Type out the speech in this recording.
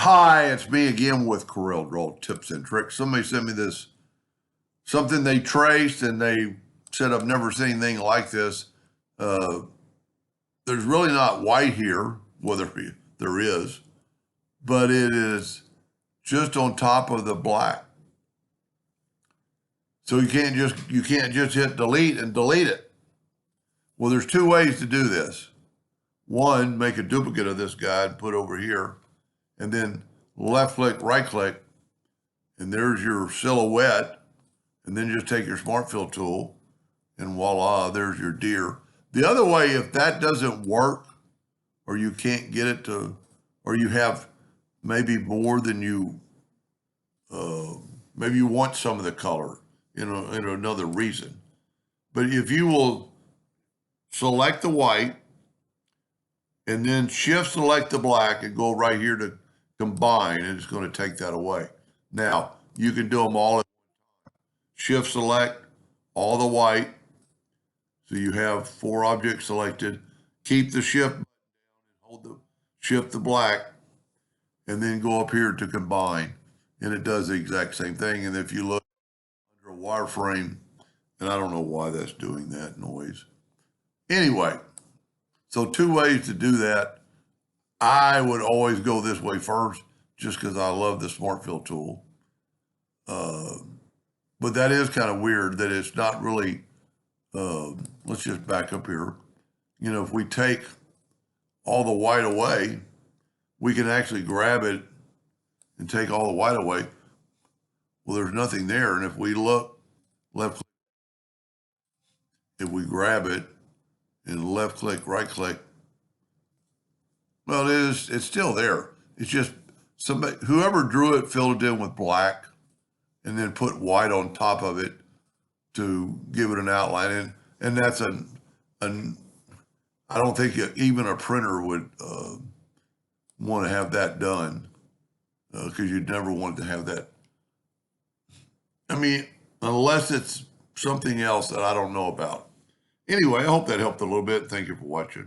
Hi, it's me again with Corel Draw Tips and Tricks. Somebody sent me this, something they traced, and they said, I've never seen anything like this. Uh, there's really not white here, whether there is, but it is just on top of the black. So you can't just hit delete and delete it. Well, there's two ways to do this. One, make a duplicate of this guy and put over here, and then left click, right click, and there's your silhouette, and then just take your smart fill tool and voila, there's your deer. The other way, if that doesn't work, or you can't get it to, or you have maybe more than you, maybe you want some of the color in another reason. But if you will select the white and then shift select the black and go right here to combine, and it's going to take that away. Now, you can do them all. Shift select all the white. So you have 4 objects selected. Keep the shift button down and hold the shift the black, and then go up here to combine. And it does the exact same thing. And if you look under a wireframe, and I don't know why that's doing that noise. Anyway, so 2 ways to do that. I would always go this way first, just because I love the Smart Fill tool. But that is kind of weird that it's not really, let's just back up here. You know, if we take all the white away, we can actually grab it and take all the white away. Well, there's nothing there. And if we look left click, if we grab it and left click, right click, well, it's still there. It's just whoever drew it filled it in with black and then put white on top of it to give it an outline. And that's I don't think even a printer would want to have that done, because you'd never want to have that. I mean, unless it's something else that I don't know about. Anyway, I hope that helped a little bit. Thank you for watching.